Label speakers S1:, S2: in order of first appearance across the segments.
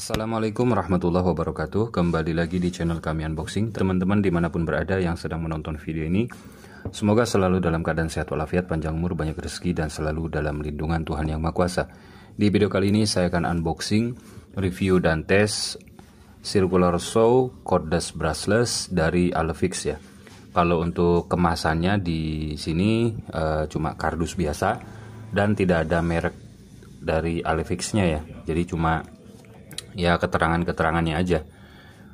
S1: Assalamualaikum warahmatullahi wabarakatuh. Kembali lagi di channel kami unboxing. Teman-teman dimanapun berada yang sedang menonton video ini, semoga selalu dalam keadaan sehat walafiat, panjang umur, banyak rezeki, dan selalu dalam lindungan Tuhan Yang Maha Kuasa. Di video kali ini saya akan unboxing, review, dan tes circular saw cordless brushless dari Alefix ya. Kalau untuk kemasannya di sini cuma kardus biasa dan tidak ada merek dari Alefix-nya ya. Jadi cuma ya keterangannya aja.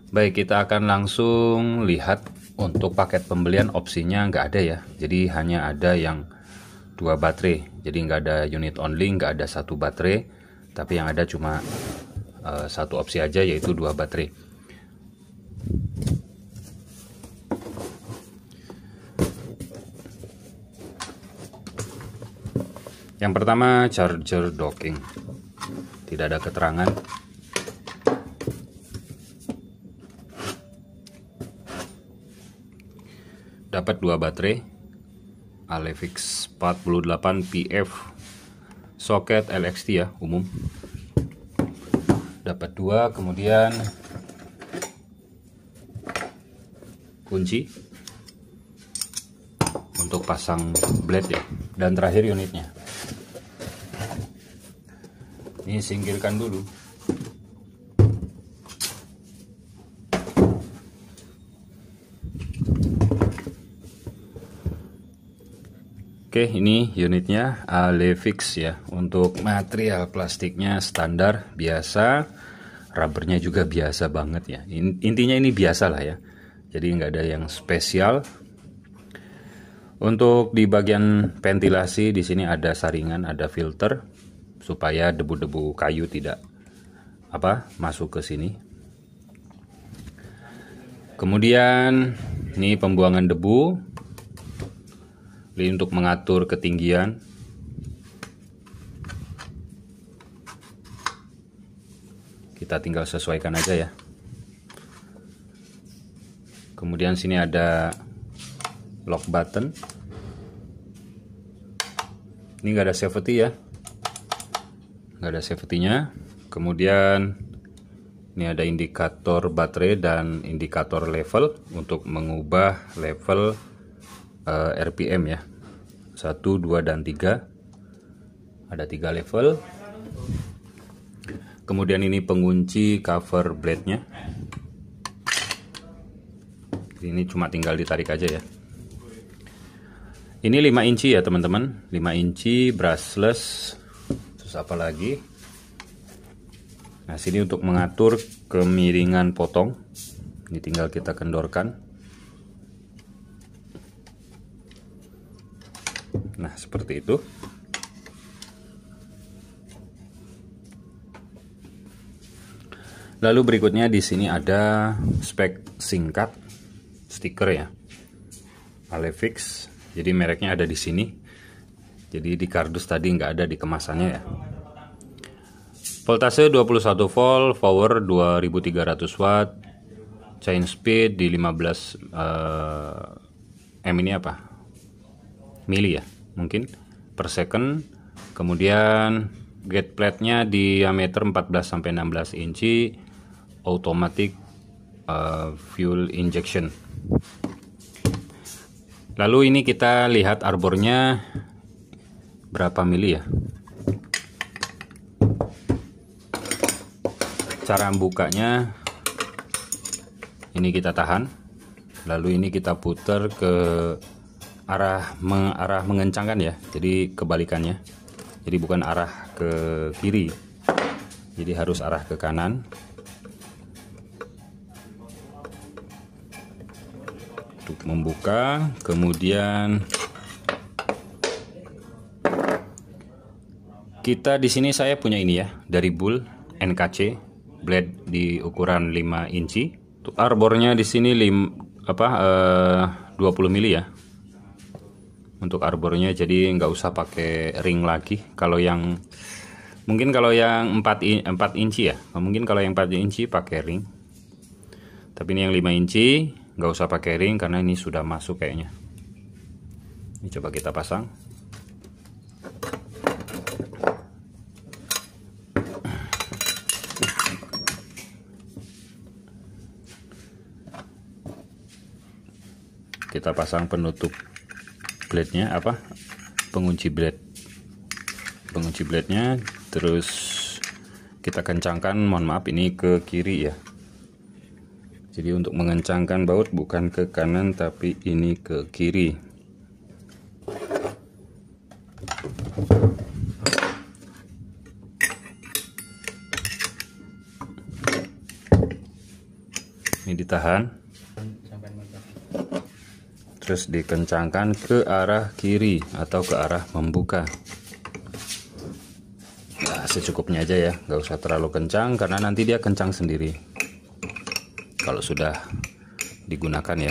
S1: Baik, kita akan langsung lihat. Untuk paket pembelian opsinya nggak ada ya, jadi hanya ada yang 2 baterai. Jadi nggak ada unit only, nggak ada 1 baterai, tapi yang ada cuma satu opsi aja, yaitu 2 baterai. Yang pertama, charger docking, tidak ada keterangan. Dapat 2 baterai Alefix 48 PF soket LXT ya, umum. Dapat 2, kemudian kunci untuk pasang blade ya, dan terakhir unitnya. Ini singkirkan dulu. Oke, ini unitnya Alefix ya. Untuk material plastiknya standar biasa, rubbernya juga biasa banget ya. Intinya ini biasa lah ya. Jadi nggak ada yang spesial. Untuk di bagian ventilasi di sini ada saringan, ada filter supaya debu-debu kayu tidak masuk ke sini. Kemudian ini pembuangan debu. Ini untuk mengatur ketinggian. Kita tinggal sesuaikan aja ya. Kemudian sini ada lock button. Ini nggak ada safety ya, nggak ada safety-nya. Kemudian ini ada indikator baterai dan indikator level untuk mengubah level RPM ya, 1, 2, dan 3. Ada 3 level. Kemudian ini pengunci cover blade-nya. Ini cuma tinggal ditarik aja ya. Ini 5 inci ya teman-teman, 5 inci brushless. Terus apa lagi? Nah, sini untuk mengatur kemiringan potong. Ini tinggal kita kendorkan. Nah, seperti itu. Lalu berikutnya di sini ada spek singkat stiker ya, Alefix. Jadi mereknya ada di sini. Jadi di kardus tadi nggak ada di kemasannya ya. Voltase 21 volt, power 2300 watt, chain speed di 15 ini apa? Mili ya, mungkin per second. Kemudian gate plate-nya diameter 14-16 inci, automatic fuel injection. Lalu ini kita lihat arbornya berapa mili ya. Cara bukanya ini kita tahan, lalu ini kita putar ke arah mengencangkan ya, jadi kebalikannya. Jadi bukan arah ke kiri, jadi harus arah ke kanan. Untuk membuka, kemudian kita di sini saya punya ini ya, dari Bull NKC blade di ukuran 5 inci. Untuk arbornya di sini 20 mili ya. Untuk arbornya, jadi nggak usah pakai ring lagi. Kalau yang mungkin kalau yang 4 inci ya, mungkin kalau yang 4 inci pakai ring. Tapi ini yang 5 inci nggak usah pakai ring karena ini sudah masuk kayaknya. Ini coba kita pasang. kita pasang penutup blade-nya, pengunci blade-nya, terus kita kencangkan, mohon maaf ini ke kiri ya. Jadi untuk mengencangkan baut bukan ke kanan tapi ini ke kiri. Ini ditahan, terus dikencangkan ke arah kiri atau ke arah membuka. Nah, secukupnya aja ya, nggak usah terlalu kencang karena nanti dia kencang sendiri kalau sudah digunakan ya.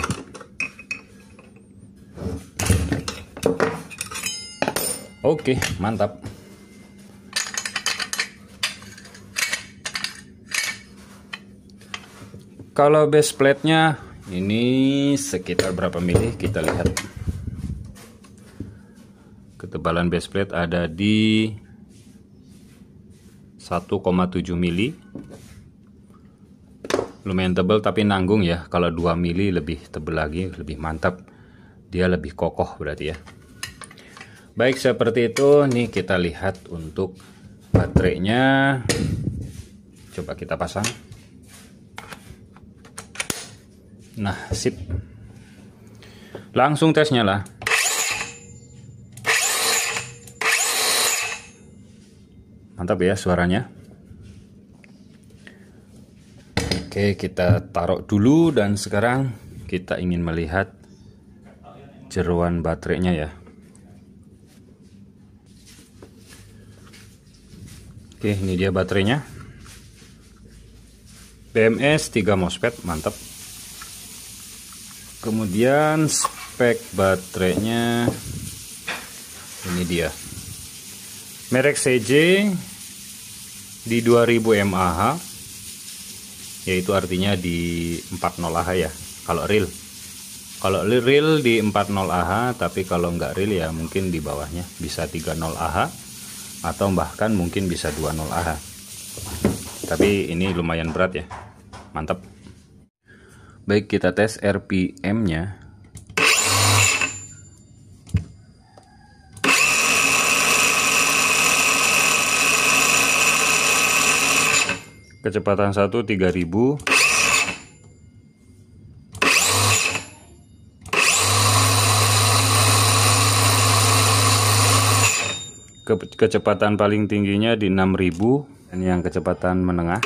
S1: Oke, mantap. Kalau base plate-nya ini sekitar berapa mili, kita lihat. Ketebalan base plate ada di 1,7 mili. Lumayan tebal tapi nanggung ya. Kalau 2 mili lebih tebal lagi, lebih mantap. Dia lebih kokoh berarti ya. Baik, seperti itu. Nih kita lihat untuk baterainya. Coba kita pasang. Nah, sip. Langsung tesnya lah. Mantap ya suaranya. Oke, kita taruh dulu dan sekarang kita ingin melihat jeroan baterainya ya. Oke, ini dia baterainya. BMS 3 MOSFET, mantap. Kemudian spek baterainya ini dia. Merek CJ di 2000 mAh, yaitu artinya di 40 Ah ya. Kalau real di 40 Ah, tapi kalau nggak real ya mungkin di bawahnya bisa 30 Ah atau bahkan mungkin bisa 20 Ah. Tapi ini lumayan berat ya. Mantap. Baik, kita tes RPM-nya. Kecepatan 1 3000. Kecepatan paling tingginya di 6000 dan yang kecepatan menengah.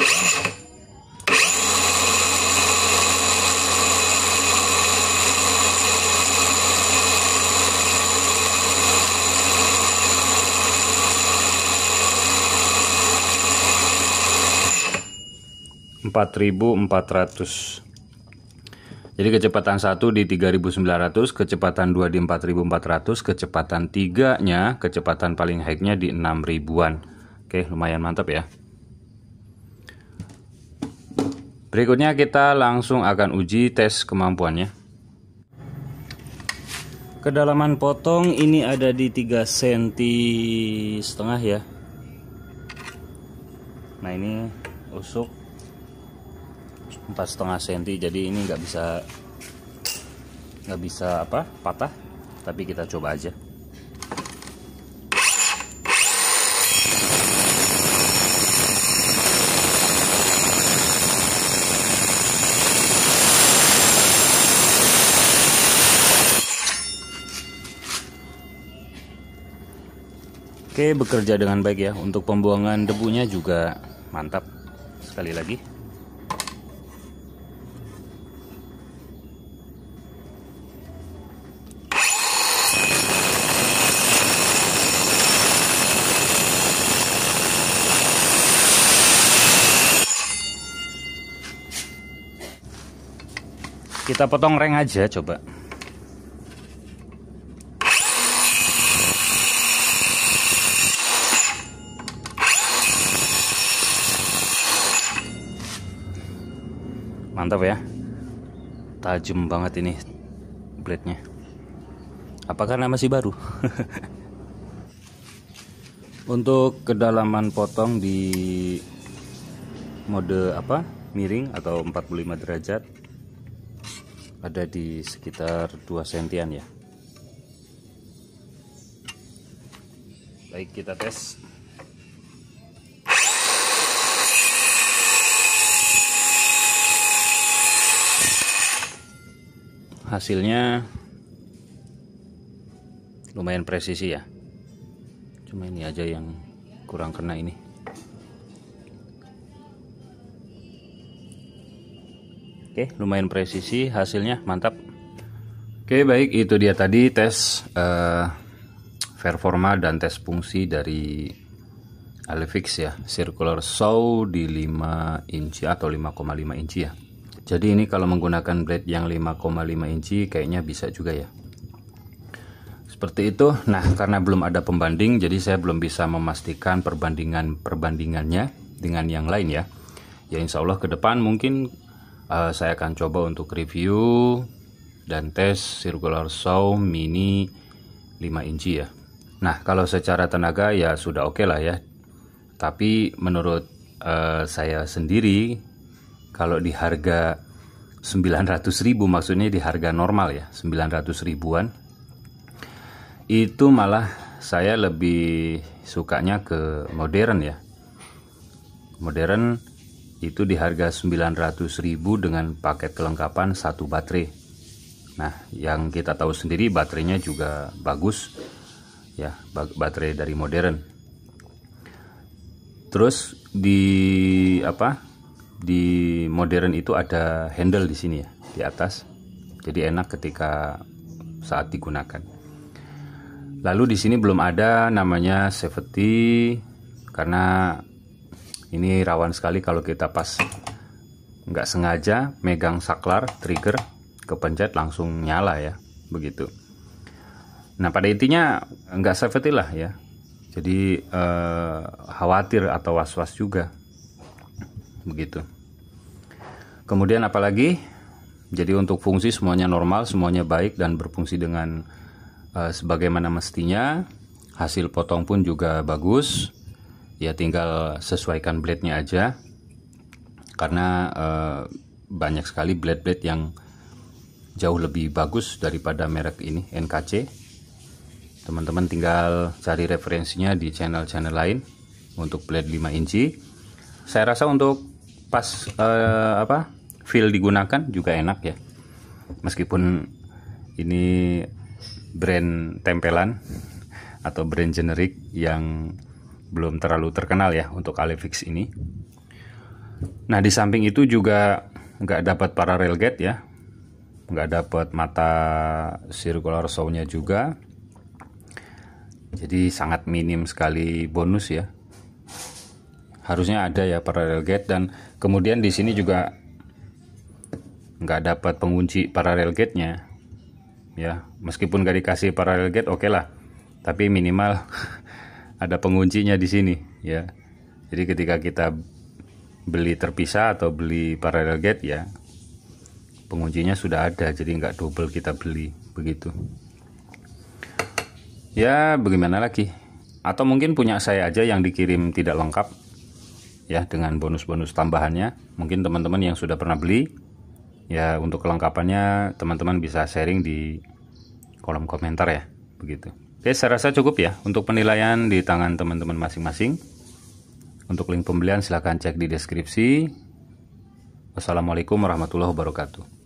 S1: (4.400). Jadi kecepatan 1 di 3.900, kecepatan 2 di 4.400, kecepatan 3-nya, kecepatan paling high-nya di 6.000-an. Oke, lumayan mantap ya. Berikutnya kita langsung akan uji tes kemampuannya. Kedalaman potong ini ada di 3,5 cm ya. Nah, ini usuk 4,5 cm, jadi ini nggak bisa patah, tapi kita coba aja. Oke, bekerja dengan baik ya. Untuk pembuangan debunya juga mantap. Sekali lagi. Kita potong reng aja coba. Mantap ya. Tajam banget ini blade-nya. Apa karena masih baru? Untuk kedalaman potong di mode miring atau 45 derajat. ada di sekitar 2 sentian ya. Baik, kita tes. Hasilnya lumayan presisi ya, cuma ini aja yang kurang kena ini. Oke, lumayan presisi, hasilnya mantap. Oke, baik, itu dia tadi tes performa dan tes fungsi dari Alifix ya, circular saw di 5 inci atau 5,5 inci ya. Jadi ini kalau menggunakan blade yang 5,5 inci kayaknya bisa juga ya. Seperti itu. Nah, karena belum ada pembanding, jadi saya belum bisa memastikan perbandingannya dengan yang lain ya. Ya insya Allah ke depan mungkin saya akan coba untuk review dan tes circular saw mini 5 inci ya. Nah, kalau secara tenaga ya sudah oke lah ya. Tapi menurut saya sendiri, kalau di harga 900.000, maksudnya di harga normal ya, 900 ribuan, itu malah saya lebih sukanya ke modern ya. Modern itu di harga 900.000 dengan paket kelengkapan 1 baterai. Nah, yang kita tahu sendiri baterainya juga bagus ya, baterai dari modern. Terus di modern itu ada handle di sini ya, di atas. Jadi enak ketika saat digunakan. Lalu di sini belum ada namanya safety, karena ini rawan sekali kalau kita pas nggak sengaja megang saklar trigger, kepencet langsung nyala ya, begitu. Nah, pada intinya nggak safety lah ya. Jadi khawatir atau was-was juga, begitu. Kemudian apalagi, jadi untuk fungsi semuanya normal, semuanya baik dan berfungsi dengan sebagaimana mestinya. Hasil potong pun juga bagus ya, tinggal sesuaikan blade-nya aja, karena banyak sekali blade-blade yang jauh lebih bagus daripada merek ini, NKC. Teman-teman tinggal cari referensinya di channel-channel lain untuk blade 5 inci. Saya rasa untuk pas feel digunakan juga enak ya, meskipun ini brand tempelan atau brand generik yang belum terlalu terkenal ya untuk Alifix ini. Nah, di samping itu juga nggak dapat parallel gate ya, nggak dapat mata circular saw-nya juga, jadi sangat minim sekali bonus ya. Harusnya ada ya parallel gate, dan kemudian di sini juga nggak dapat pengunci parallel gate-nya ya. Meskipun nggak dikasih parallel gate, oke lah, tapi minimal ada penguncinya di sini ya. Jadi ketika kita beli terpisah atau beli parallel gate ya, penguncinya sudah ada, jadi nggak double kita beli, begitu ya. Bagaimana lagi, atau mungkin punya saya aja yang dikirim tidak lengkap ya, dengan bonus-bonus tambahannya. Mungkin teman-teman yang sudah pernah beli ya, untuk kelengkapannya teman-teman bisa sharing di kolom komentar ya, begitu. Oke, saya rasa cukup ya untuk penilaian, di tangan teman-teman masing-masing. Untuk link pembelian silahkan cek di deskripsi. Wassalamualaikum warahmatullahi wabarakatuh.